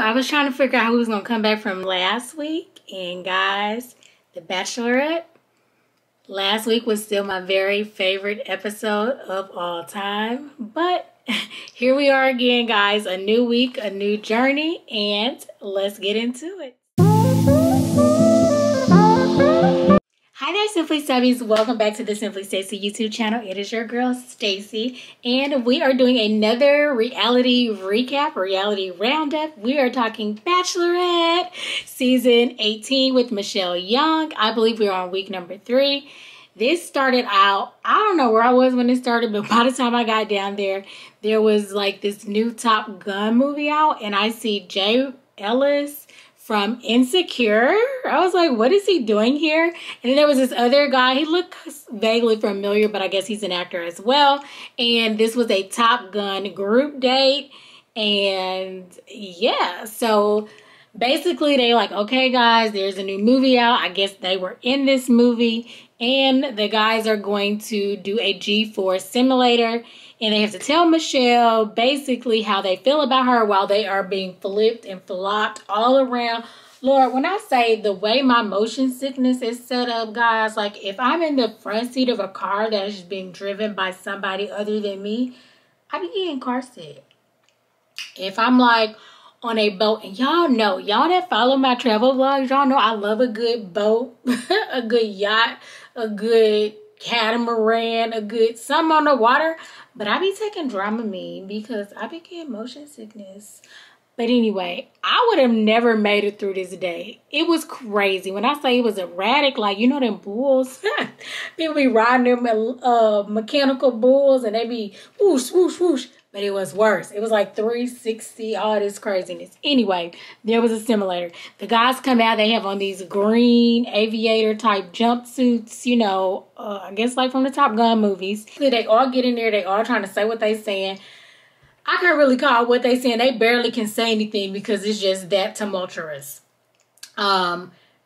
I was trying to figure out who was going to come back from last week. And guys, The Bachelorette. Last week was still my very favorite episode of all time. But here we are again, guys. A new week, a new journey. And let's get into it. Hi there, Simply Stubbies. Welcome back to the Simply Stacey YouTube channel. It is your girl, Stacey, and we are doing another reality recap, reality roundup. We are talking Bachelorette season 18 with Michelle Young. I believe we're on week number 3. This started out, I don't know where I was when it started, but by the time I got down there, there was like this new Top Gun movie out, and I see Jay Ellis from Insecure. I was like, what is he doing here? And then there was this other guy. He looked vaguely familiar, but I guess he's an actor as well. And this was a Top Gun group date. And yeah, so basically they like, okay, guys, there's a new movie out. I guess they were in this movie. And the guys are going to do a G4 simulator. And they have to tell Michelle basically how they feel about her while they are being flipped and flopped all around. Lord, when I say the way my motion sickness is set up, guys, like if I'm in the front seat of a car that is being driven by somebody other than me, I be getting car sick. If I'm like on a boat, and y'all know, y'all that follow my travel vlogs, y'all know I love a good boat, a good yacht, a good catamaran, a good something on the water. But I be taking Dramamine because I be getting motion sickness. But anyway, I would have never made it through this day. It was crazy. When I say it was erratic, like, you know them bulls? People be riding them mechanical bulls and they be whoosh, whoosh, whoosh. But it was worse. It was like 360, all this craziness. Anyway, there was a simulator. The guys come out. They have on these green aviator type jumpsuits, you know, I guess like from the Top Gun movies. They all get in there. They all trying to say what they saying. I can't really call what they saying. They barely can say anything because it's just that tumultuous.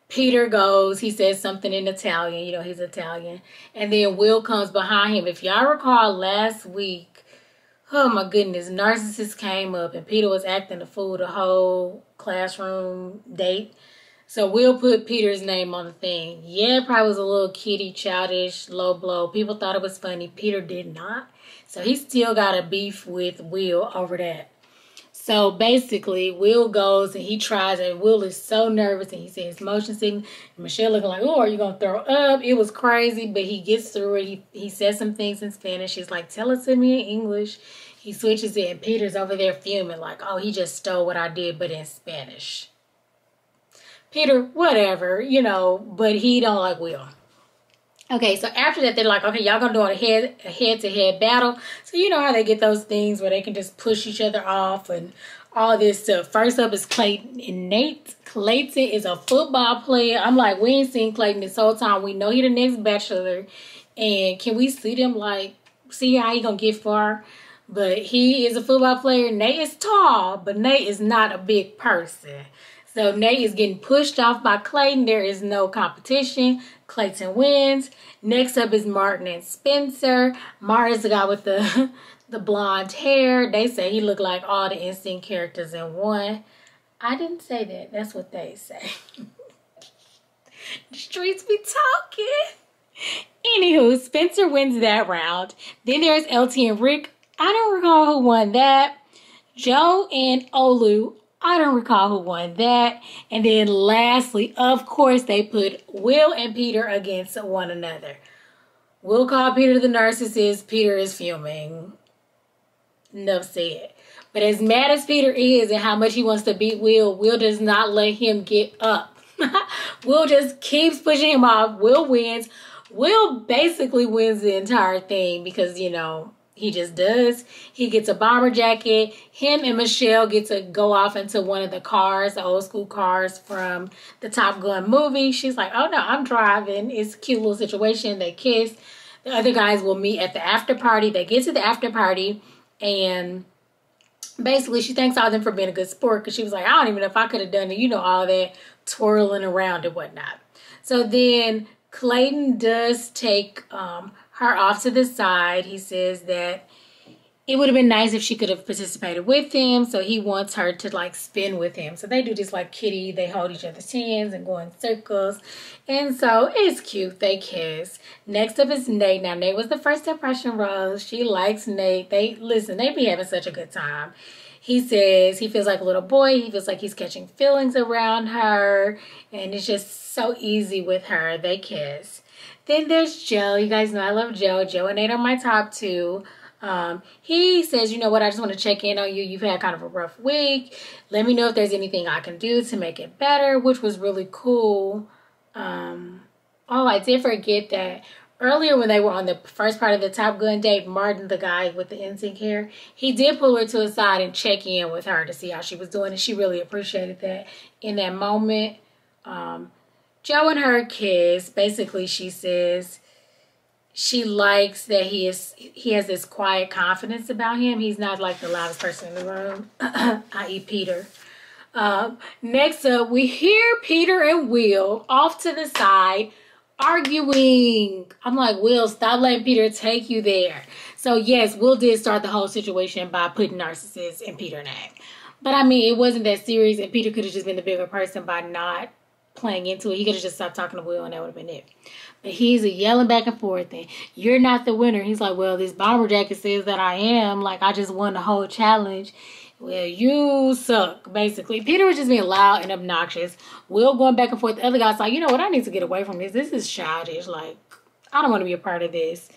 Peter goes, he says something in Italian. You know, he's Italian. And then Will comes behind him. If y'all recall last week, oh my goodness, narcissist came up and Peter was acting a fool the whole classroom date. So Will put Peter's name on the thing. Yeah, it probably was a little kiddie, childish, low blow. People thought it was funny. Peter did not. So he still got a beef with Will over that. So basically, Will goes and he tries, and Will is so nervous and he says motion sickness. Michelle looking like, oh, are you going to throw up? It was crazy, but he gets through it. He says some things in Spanish. She's like, tell it to me in English. He switches it and Peter's over there fuming like, oh, he just stole what I did, but in Spanish. Peter, whatever, you know, but he don't like Will. Okay, so after that, they're like, okay, y'all gonna do a head-to-head battle. So you know how they get those things where they can just push each other off and all this stuff. First up is Clayton and Nate. Clayton is a football player. I'm like, we ain't seen Clayton this whole time. We know he the next Bachelor. And can we see them, like, see how he gonna get far? But he is a football player. Nate is tall, but Nate is not a big person. So Nate is getting pushed off by Clayton. There is no competition. Clayton wins. Next up is Martin and Spencer. Martin's the guy with the blonde hair. They say he looked like all the NSYNC characters in one. I didn't say that. That's what they say. The streets be talking. Anywho, Spencer wins that round. Then there's LT and Rick. I don't recall who won that. Joe and Olu. I don't recall who won that. And then lastly, of course, they put Will and Peter against one another. Will called Peter the narcissist. Peter is fuming. Enough said. But as mad as Peter is and how much he wants to beat Will, Will does not let him get up. Will just keeps pushing him off. Will wins. Will basically wins the entire thing because, you know, he just does. He gets a bomber jacket. Him and Michelle get to go off into one of the cars, the old school cars from the Top Gun movie. She's like, oh no, I'm driving. It's a cute little situation. They kiss. The other guys will meet at the after party. They get to the after party and basically she thanks all of them for being a good sport because she was like, I don't even know if I could have done it. You know, all that twirling around and whatnot. So then Clayton does take her off to the side. He says that it would have been nice if she could have participated with him. So he wants her to like spin with him. So they do this like kitty. They hold each other's hands and go in circles. And so it's cute. They kiss. Next up is Nate. Now Nate was the first impression rose. She likes Nate. They be having such a good time. He says he feels like a little boy. He feels like he's catching feelings around her. And it's just so easy with her. They kiss. Then there's Joe. You guys know I love Joe. Joe and Nate are my top two. He says, you know what, I just want to check in on you. You've had kind of a rough week. Let me know if there's anything I can do to make it better, which was really cool. I did forget that earlier when they were on the first part of the Top Gun date, Martin, the guy with the NSYNC hair, he did pull her to the side and check in with her to see how she was doing, and she really appreciated that in that moment. Joe and her kiss. Basically, she says she likes that he has this quiet confidence about him. He's not like the loudest person in the room, i.e. Peter. Next up, we hear Peter and Will off to the side arguing. I'm like, Will, stop letting Peter take you there. So yes, Will did start the whole situation by putting narcissist in Peter's name. But I mean, it wasn't that serious, and Peter could have just been the bigger person by not playing into it. He could have just stopped talking to Will and that would have been it. But he's yelling back and forth and you're not the winner. He's like, well, this bomber jacket says that I am. Like, I just won the whole challenge. Well, you suck, basically. Peter was just being loud and obnoxious. Will going back and forth. The other guy's like, you know what? I need to get away from this. This is childish. Like, I don't want to be a part of this.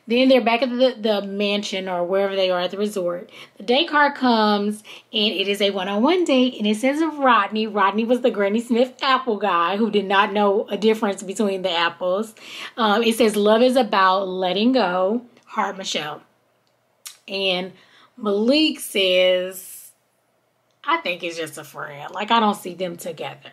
Then they're back at the mansion or wherever they are at the resort. The date card comes, and it is a one-on-one date, and it says Rodney. Rodney was the Granny Smith apple guy who did not know a difference between the apples. It says love is about letting go. Heart, Michelle. And Malik says, I think it's just a friend. Like, I don't see them together.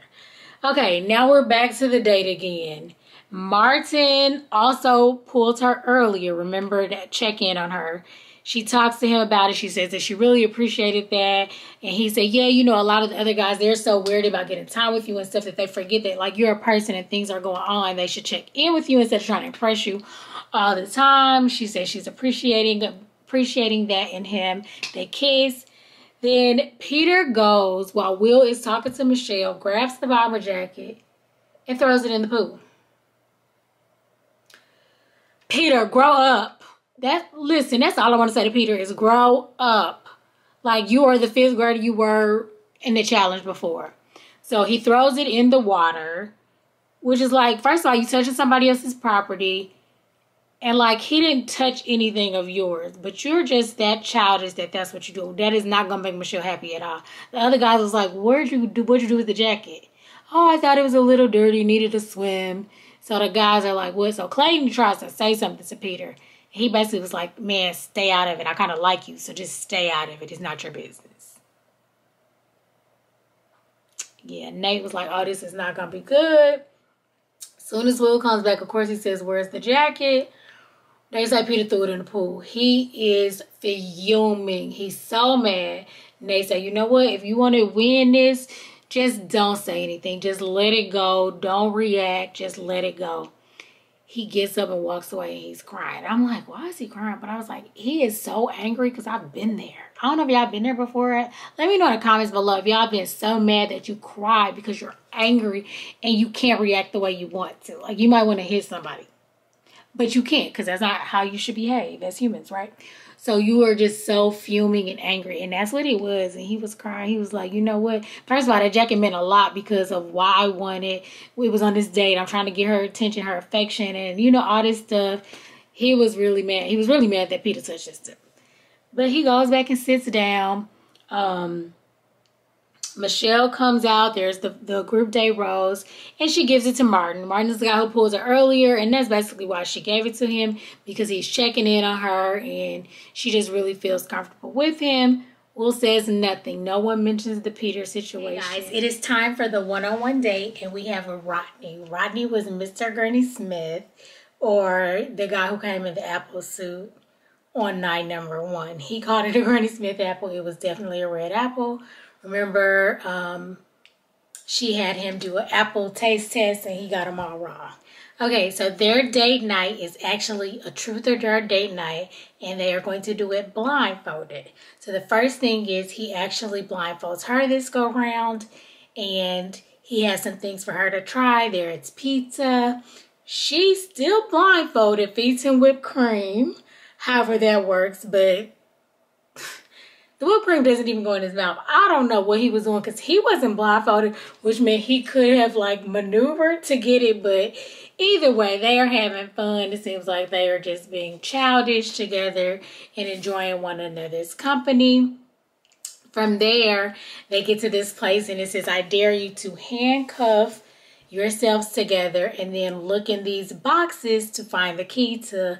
Okay, now we're back to the date again. Martin also pulled her earlier. Remember that check-in on her. She talks to him about it. She says that she really appreciated that. And he said, yeah, you know, a lot of the other guys, they're so weird about getting time with you and stuff that they forget that, like, you're a person and things are going on. They should check in with you instead of trying to impress you all the time. She says she's appreciating that in him. They kiss. Then Peter goes while Will is talking to Michelle, grabs the bomber jacket, and throws it in the pool. Peter, grow up. Listen, that's all I want to say to Peter is grow up. Like, you are the 5th grader you were in the challenge before. So he throws it in the water, which is like, first of all, you touching somebody else's property. And like, he didn't touch anything of yours, but you're just that childish that's what you do. That is not going to make Michelle happy at all. The other guy was like, what'd you do with the jacket? Oh, I thought it was a little dirty, needed to swim. So the guys are like, what? So Clayton tries to say something to Peter. He basically was like, man, stay out of it. I kind of like you, so just stay out of it. It's not your business. Yeah, Nate was like, oh, this is not going to be good. As soon as Will comes back, of course, he says, where's the jacket? They say Peter threw it in the pool. He is fuming. He's so mad. And they say, you know what? If you want to win this, just don't say anything. Just let it go. Don't react. Just let it go. He gets up and walks away and he's crying. I'm like, why is he crying? But I was like, he is so angry because I've been there. I don't know if y'all been there before. Let me know in the comments below if y'all been so mad that you cry because you're angry and you can't react the way you want to. Like, you might want to hit somebody. But you can't, because that's not how you should behave as humans, right? So you are just so fuming and angry. And that's what it was. And he was crying. He was like, you know what? First of all, that jacket meant a lot because of why I wanted. We was on this date. I'm trying to get her attention, her affection, and, you know, all this stuff. He was really mad. He was really mad that Peter touched his stuff. But he goes back and sits down. Michelle comes out. There's the group day rose, and she gives it to Martin. Martin is the guy who pulled her earlier, and that's basically why she gave it to him, because he's checking in on her, and she just really feels comfortable with him. Will says nothing. No one mentions the Peter situation. Hey guys, it is time for the one-on-one date, and we have a Rodney. Rodney was Mr. Granny Smith, or the guy who came in the apple suit on night number 1. He called it a Granny Smith apple. It was definitely a red apple. Remember, she had him do an apple taste test and he got them all wrong. Okay, so their date night is actually a truth or dare date night, and they are going to do it blindfolded. So the first thing is he actually blindfolds her this go round, and he has some things for her to try. There it's pizza. She's still blindfolded, feeds him whipped cream, however that works, but the whipped cream doesn't even go in his mouth. I don't know what he was doing because he wasn't blindfolded, which meant he could have like maneuvered to get it. But either way, they are having fun. It seems like they are just being childish together and enjoying one another's company. From there, they get to this place and it says, I dare you to handcuff yourselves together and then look in these boxes to find the key to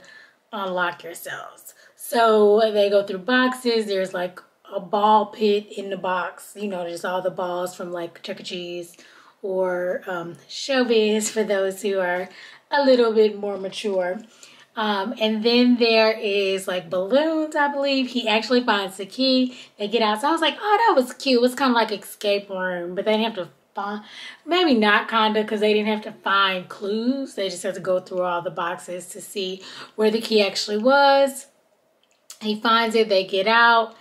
unlock yourselves. So they go through boxes. There's like a ball pit in the box. You know, there's all the balls from like Chuck E. Cheese or Showbiz for those who are a little bit more mature. And then there is like balloons, I believe. He actually finds the key. They get out. So I was like, oh, that was cute. It's kind of like escape room, but they didn't have to find, maybe not kind of, because they didn't have to find clues. They just had to go through all the boxes to see where the key actually was. He finds it. They get out.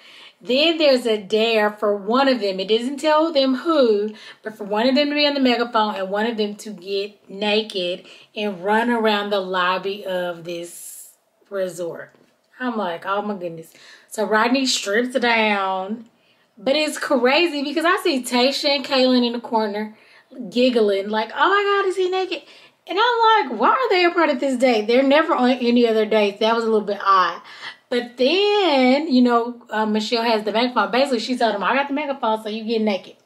Then there's a dare for one of them. It doesn't tell them who, but for one of them to be on the megaphone and one of them to get naked and run around the lobby of this resort. I'm like, oh my goodness. So Rodney strips down, but it's crazy because I see Tasha and Kaylin in the corner giggling like, oh my God, is he naked? And I'm like, why are they a part of this date? They're never on any other dates. That was a little bit odd. But then, you know, Michelle has the megaphone. Basically, she told him, I got the megaphone, so you get naked.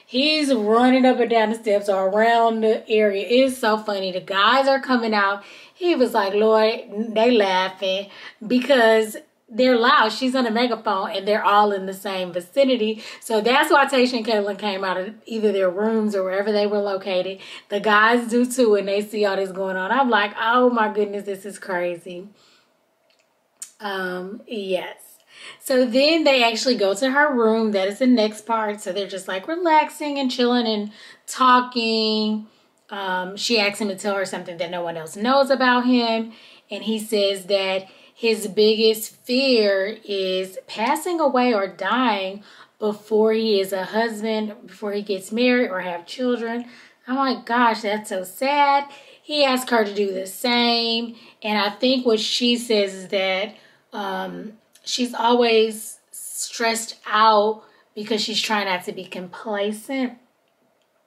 He's running up and down the steps or around the area. It's so funny. The guys are coming out. He was like, Lord, they laughing because they're loud. She's on a megaphone and they're all in the same vicinity. So that's why Tasha and Caitlin came out of either their rooms or wherever they were located. The guys do too, and they see all this going on. I'm like, oh my goodness, this is crazy. Yes. So then they actually go to her room. That is the next part. So they're just like relaxing and chilling and talking. She asks him to tell her something that no one else knows about him. And he says that his biggest fear is passing away or dying before he is a husband, before he gets married or have children. I'm like, gosh, that's so sad. He asked her to do the same. And I think what she says is that she's always stressed out because she's trying not to be complacent.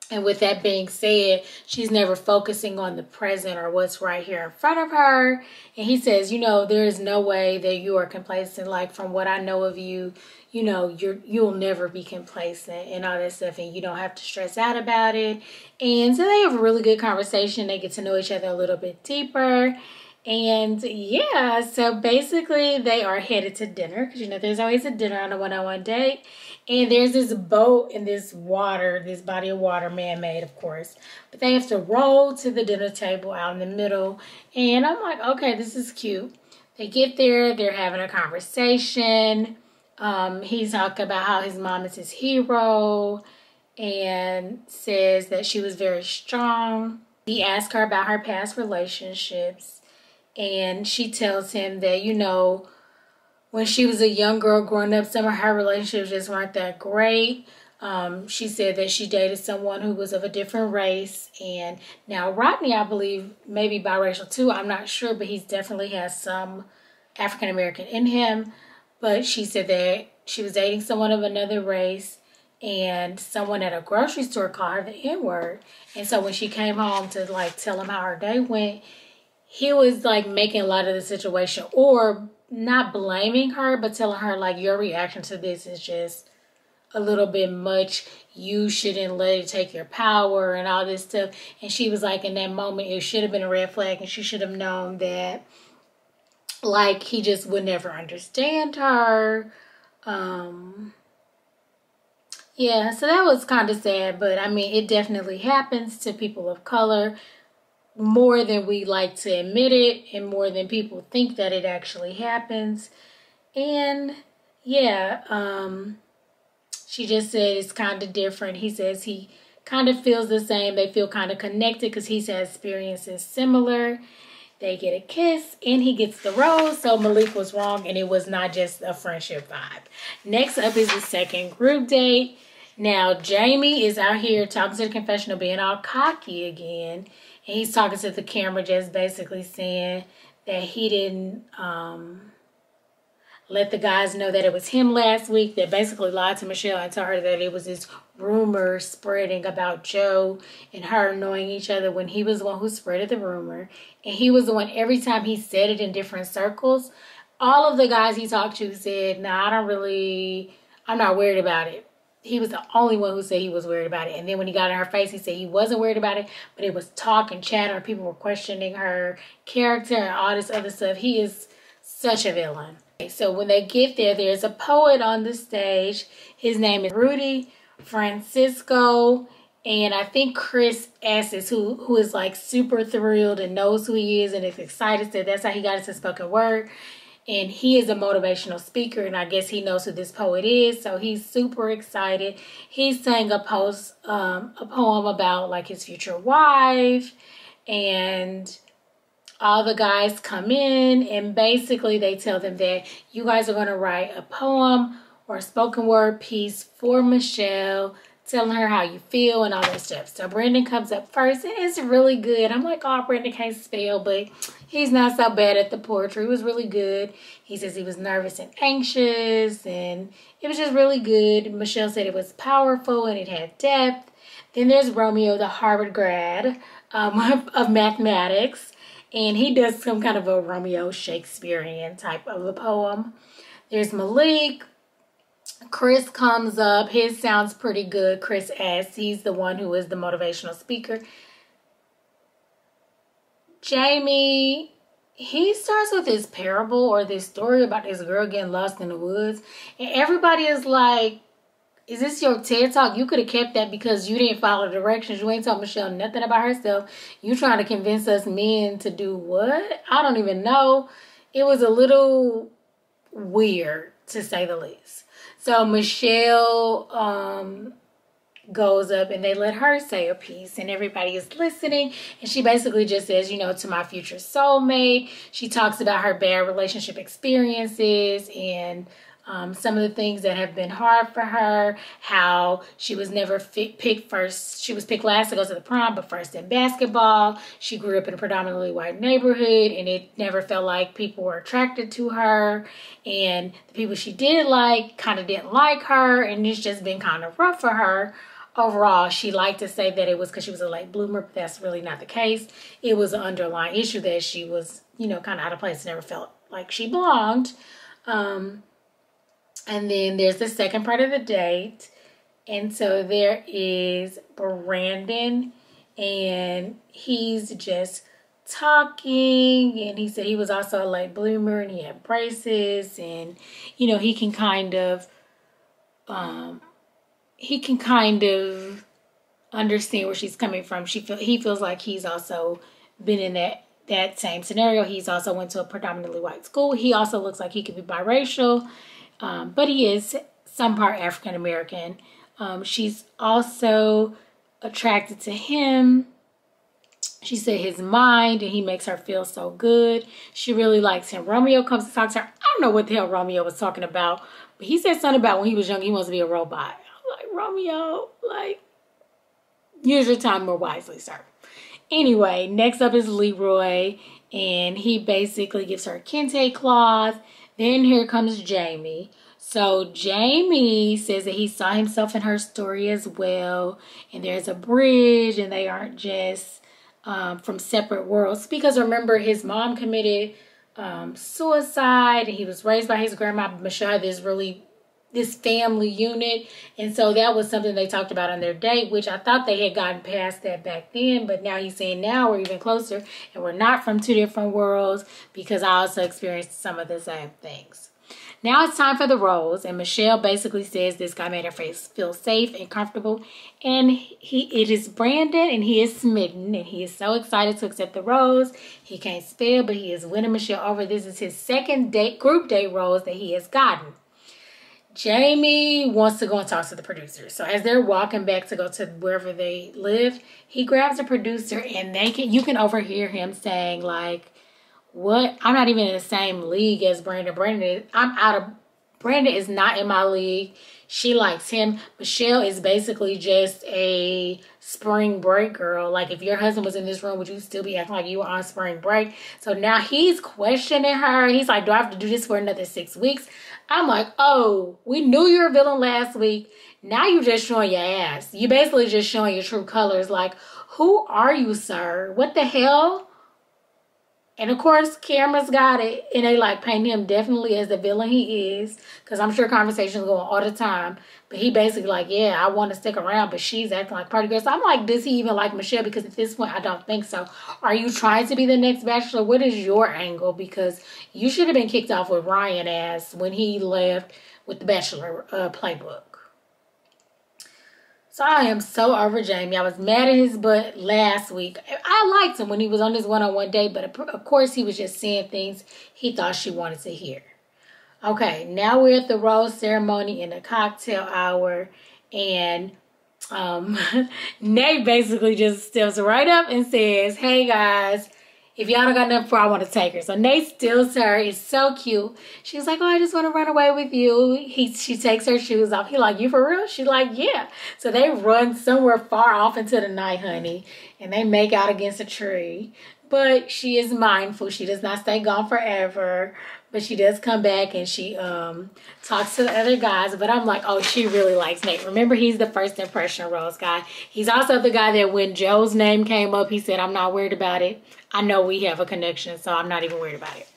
And with that being said, she's never focusing on the present or what's right here in front of her. And he says, you know, there is no way that you are complacent. Like from what I know of you, you know, you'll never be complacent and all that stuff. And you don't have to stress out about it. And so they have a really good conversation. They get to know each other a little bit deeper. And yeah, so basically they are headed to dinner because, you know, there's always a dinner on a one-on-one date. And there's this boat in this water, this body of water, man-made, of course. But they have to roll to the dinner table out in the middle. And I'm like, okay, this is cute. They get there. They're having a conversation. He's talking about how his mom is his hero and says that she was very strong. He asks her about her past relationships. And she tells him that, you know, when she was a young girl growing up, some of her relationships just weren't that great. She said that she dated someone who was of a different race. And now Rodney, I believe, may be biracial too. I'm not sure, but he definitely has some African American in him. But she said that she was dating someone of another race. And someone at a grocery store called her the N-word. And so when she came home to like tell him how her day went, he was like making light of the situation or not blaming her, but telling her like your reaction to this is just a little bit much. You shouldn't let it take your power and all this stuff. And she was like, in that moment, it should have been a red flag and she should have known that like he just would never understand her. Yeah, so that was kind of sad, but I mean, it definitely happens to people of color. More than we like to admit it and more than people think that it actually happens. And yeah, she just said it's kind of different. He says he kind of feels the same. They feel kind of connected because he's had experiences similar. They get a kiss, and he gets the rose. So Malik was wrong, and it was not just a friendship vibe. Next up is the second group date. Now, Jamie is out here talking to the confessional, being all cocky again. And he's talking to the camera, just basically saying that he didn't let the guys know that it was him last week. That basically lied to Michelle and told her that it was this rumor spreading about Joe and her knowing each other, when he was the one who spreaded the rumor. And he was the one, every time he said it in different circles, all of the guys he talked to said, nah, I'm not worried about it. He was the only one who said he was worried about it. And then when he got in her face, he said he wasn't worried about it, but it was talk and chatter, and people were questioning her character and all this other stuff. He is such a villain. So when they get there, there's a poet on the stage. His name is Rudy Francisco. And I think Chris Estes, who is like super thrilled and knows who he is and is excited. So that's how he got into spoken word. And he is a motivational speaker, and I guess he knows who this poet is, so he's super excited. He sang a poem about like his future wife, and all the guys come in, and basically they tell them that you guys are going to write a poem or a spoken word piece for Michelle, telling her how you feel and all that stuff. So Brandon comes up first, and it's really good. I'm like, oh, Brandon can't spell, but he's not so bad at the poetry. It was really good. He says he was nervous and anxious, and it was just really good. Michelle said it was powerful and it had depth. Then there's Romeo, the Harvard grad of mathematics, and he does some kind of a Romeo Shakespearean type of a poem. There's Malik. Chris comes up. His sounds pretty good. Chris asks. He's the one who is the motivational speaker. Jamie, he starts with this parable or this story about this girl getting lost in the woods. And everybody is like, is this your TED Talk? You could have kept that because you didn't follow the directions. You ain't told Michelle nothing about herself. You trying to convince us men to do what? I don't even know. It was a little weird, to say the least. So Michelle goes up, and they let her say a piece, and everybody is listening, and she basically just says, you know, to my future soulmate. She talks about her bad relationship experiences and some of the things that have been hard for her, how she was never picked first. She was picked last to go to the prom, but first in basketball. She grew up in a predominantly white neighborhood, and it never felt like people were attracted to her. And the people she did like kind of didn't like her, and it's just been kind of rough for her. Overall, she liked to say that it was because she was a late bloomer, but that's really not the case. It was an underlying issue that she was, you know, kind of out of place, never felt like she belonged. And then there's the second part of the date. And so there is Brandon, and he's just talking, and he said he was also a late bloomer, and he had braces, and, you know, he can kind of understand where she's coming from. He feels like he's also been in that same scenario. He's also went to a predominantly white school. He also looks like he could be biracial. But he is some part African American. She's also attracted to him. She said his mind, and he makes her feel so good. She really likes him. Romeo comes to talk to her. I don't know what the hell Romeo was talking about, but he said something about when he was young, he wants to be a robot. I'm like, Romeo, like, use your time more wisely, sir. Anyway, next up is Leroy, and he basically gives her a kente cloth. Then here comes Jamie. So Jamie says that he saw himself in her story as well. And there's a bridge, and they aren't just from separate worlds. Because remember, his mom committed suicide, and he was raised by his grandma. Michelle had this family unit. And so that was something they talked about on their date, which I thought they had gotten past that back then. But now he's saying now we're even closer, and we're not from two different worlds, because I also experienced some of the same things. Now it's time for the rose, and Michelle basically says this guy made her feel safe and comfortable, and it is Brandon, and he is smitten, and he is so excited to accept the rose. He can't spell, but he is winning Michelle over. This is his second group date rose that he has gotten. Jamie wants to go and talk to the producer. So as they're walking back to go to wherever they live, he grabs the producer and you can overhear him saying like, what? I'm not even in the same league as Brandon. Brandon is not in my league. She likes him. Michelle is basically just a spring break girl. Like, if your husband was in this room, would you still be acting like you were on spring break? So now he's questioning her. He's like, do I have to do this for another 6 weeks? I'm like, oh, we knew you were a villain last week. Now you're just showing your ass. You basically just showing your true colors. Like, who are you, sir? What the hell? And of course, cameras got it, and they like paint him definitely as the villain he is, because I'm sure conversations go on all the time. But he basically like, yeah, I want to stick around, but she's acting like party girl. So I'm like, does he even like Michelle? Because at this point, I don't think so. Are you trying to be the next Bachelor? What is your angle? Because you should have been kicked off with Ryan ass when he left with the Bachelor playbook. So I am so over Jamie. I was mad at his butt last week. I liked him when he was on this one-on-one date, but of course he was just saying things he thought she wanted to hear. Okay, now we're at the rose ceremony in the cocktail hour, and Nate basically just steps right up and says, hey guys, if y'all don't got nothing for, I want to take her. So Nate steals her. It's so cute. She's like, oh, I just want to run away with you. She takes her shoes off. He like, you for real? She's like, yeah. So they run somewhere far off into the night, honey. And they make out against a tree. But she is mindful. She does not stay gone forever. But she does come back and she talks to the other guys. But I'm like, oh, she really likes Nate. Remember, he's the first impression rose guy. He's also the guy that when Joe's name came up, he said, I'm not worried about it. I know we have a connection, so I'm not even worried about it.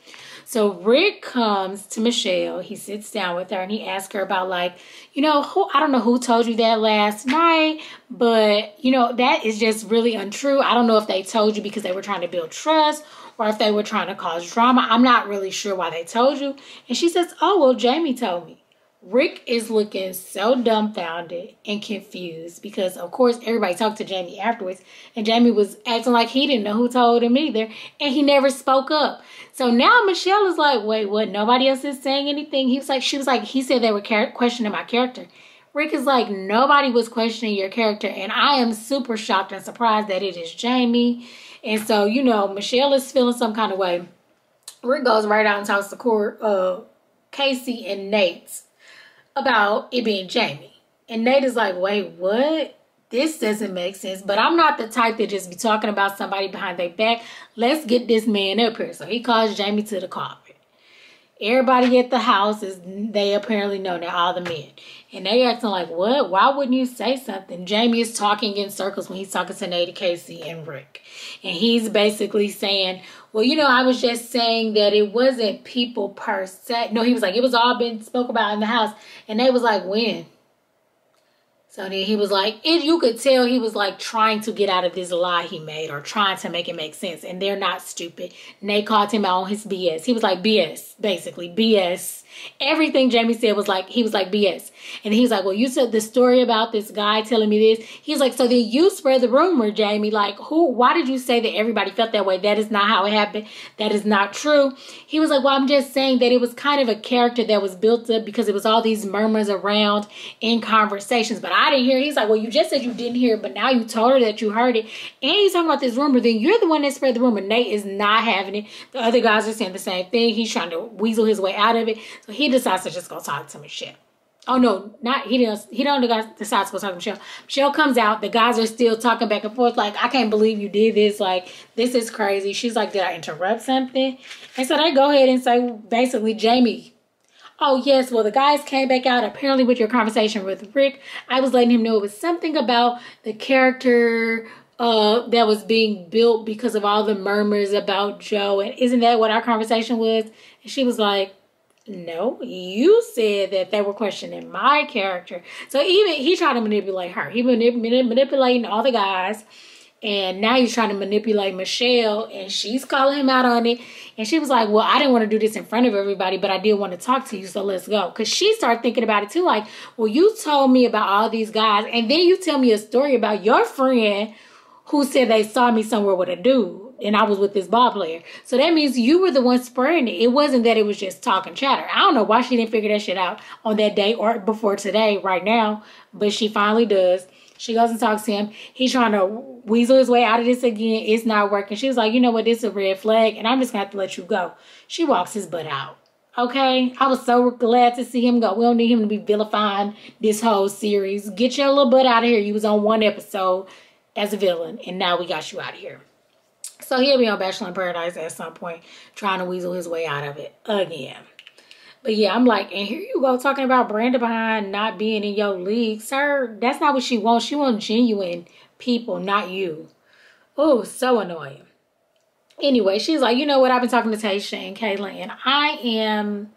So Rick comes to Michelle. He sits down with her and he asks her about like, you know, I don't know who told you that last night, but, you know, that is just really untrue. I don't know if they told you because they were trying to build trust or if they were trying to cause drama. I'm not really sure why they told you. And she says, oh, well, Jamie told me. Rick is looking so dumbfounded and confused because, of course, everybody talked to Jamie afterwards. And Jamie was acting like he didn't know who told him either. And he never spoke up. So now Michelle is like, wait, what? Nobody else is saying anything? He said they were questioning my character. Rick is like, nobody was questioning your character. And I am super shocked and surprised that it is Jamie. And so, you know, Michelle is feeling some kind of way. Rick goes right out and talks to Casey and Nate about it being Jamie. And Nate is like, wait, what? This doesn't make sense. But I'm not the type that just be talking about somebody behind their back. Let's get this man up here. So he calls Jamie to the carpet. Everybody at the house they apparently know now, all the men. And they acting like, what? Why wouldn't you say something? Jamie is talking in circles when he's talking to Nate, Casey, and Rick. And he's basically saying, well, you know, I was just saying that it wasn't people per se. No, he was like, it was all been spoke about in the house. And they was like, when? So then he was like, you could tell he was like trying to get out of this lie he made or trying to make it make sense. And they're not stupid. Nate called him out on his BS. He was like, BS, basically, BS. Everything Jamie said was like, he was like, BS. And he was like, well, you said the story about this guy telling me this. He's like, so then you spread the rumor, Jamie. Like, why did you say that everybody felt that way? That is not how it happened. That is not true. He was like, well, I'm just saying that it was kind of a character that was built up because it was all these murmurs around in conversations. But I didn't hear it. He's like, well, you just said you didn't hear it, but now you told her that you heard it. And he's talking about this rumor. Then you're the one that spread the rumor. Nate is not having it. The other guys are saying the same thing. He's trying to weasel his way out of it. So he decides to just go talk to Michelle. Oh no, he don't decide to go talk to Michelle. Michelle comes out. The guys are still talking back and forth. Like, I can't believe you did this. Like, this is crazy. She's like, did I interrupt something? And so they go ahead and say, basically, Jamie, oh yes, well, the guys came back out. Apparently with your conversation with Rick, I was letting him know it was something about the character that was being built because of all the murmurs about Joe. And isn't that what our conversation was? And she was like, no, you said that they were questioning my character. So even he tried to manipulate her. He manipulating all the guys. And now he's trying to manipulate Michelle. And she's calling him out on it. And she was like, well, I didn't want to do this in front of everybody, but I did want to talk to you. So let's go. Because she started thinking about it too. Like, well, you told me about all these guys. And then you tell me a story about your friend who said they saw me somewhere with a dude and I was with this ball player. So that means you were the one spreading it. It wasn't that it was just talk and chatter. I don't know why she didn't figure that shit out on that day or before today, right now, but she finally does. She goes and talks to him. He's trying to weasel his way out of this again. It's not working. She was like, you know what? This is a red flag, and I'm just going to have to let you go. She walks his butt out. Okay? I was so glad to see him go. We don't need him to be vilifying this whole series. Get your little butt out of here. You was on one episode as a villain, and now we got you out of here. So he'll be on Bachelor in Paradise at some point, trying to weasel his way out of it again. But yeah, I'm like, and here you go talking about Brenda behind not being in your league. Sir, that's not what she wants. She wants genuine people, not you. Oh, so annoying. Anyway, she's like, you know what? I've been talking to Tayshia and Kayla, and I am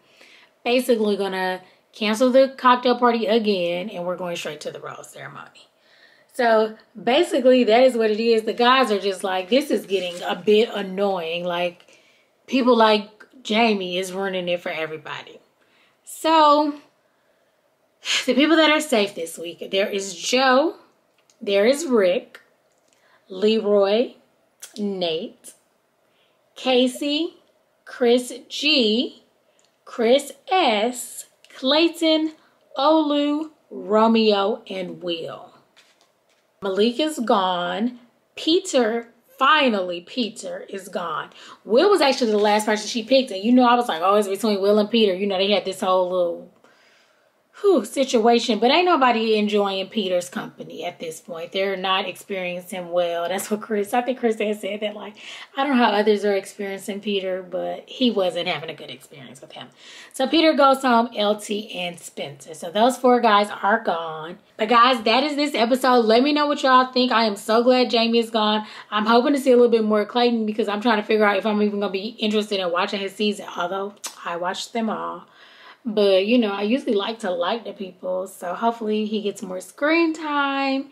basically going to cancel the cocktail party again, and we're going straight to the rose ceremony. So basically, that is what it is. The guys are just like, this is getting a bit annoying. Like, people like Jamie is ruining it for everybody. So, the people that are safe this week, there is Joe, there is Rick, Leroy, Nate, Casey, Chris G, Chris S, Clayton, Olu, Romeo, and Will. Malik is gone. Finally, Peter is gone. Will was actually the last person she picked. And you know, I was like, oh, it's between Will and Peter. You know, they had this whole little situation. But ain't nobody enjoying Peter's company at this point. They're not experiencing well. That's what I think Chris had said that, like, I don't know how others are experiencing Peter, but he wasn't having a good experience with him. So Peter goes home, LT and Spencer. So those 4 guys are gone. But guys, that is this episode. Let me know what y'all think. I am so glad Jamie is gone. I'm hoping to see a little bit more Clayton because I'm trying to figure out if I'm even going to be interested in watching his season. Although I watched them all. But, you know, I usually like to like the people. So hopefully he gets more screen time.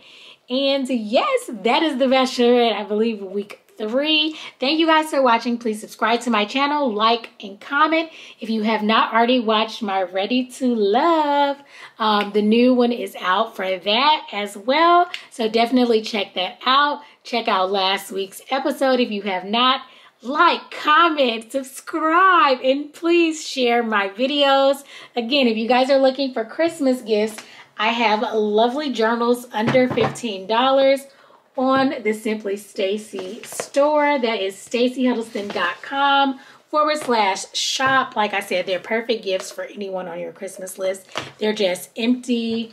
And yes, that is The Bachelorette, I believe, week 3. Thank you guys for watching. Please subscribe to my channel, like, and comment. If you have not already watched my Ready to Love, the new one is out for that as well. So definitely check that out. Check out last week's episode if you have not. Like, comment, subscribe, and please share my videos. Again, if you guys are looking for Christmas gifts, I have lovely journals under $15 on the Simply Stacy store. That is stacyhuddleston.com/shop. Like I said, they're perfect gifts for anyone on your Christmas list. They're just empty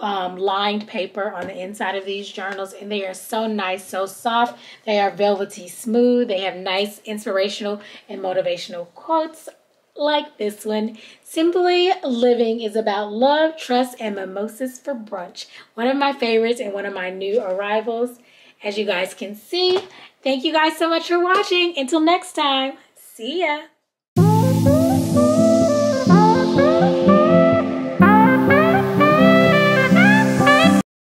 lined paper on the inside of these journals, and they are so nice, so soft. They are velvety smooth. They have nice inspirational and motivational quotes like this one. Simply living is about love, trust, and mimosas for brunch. One of my favorites and one of my new arrivals, as you guys can see. Thank you guys so much for watching. Until next time, see ya.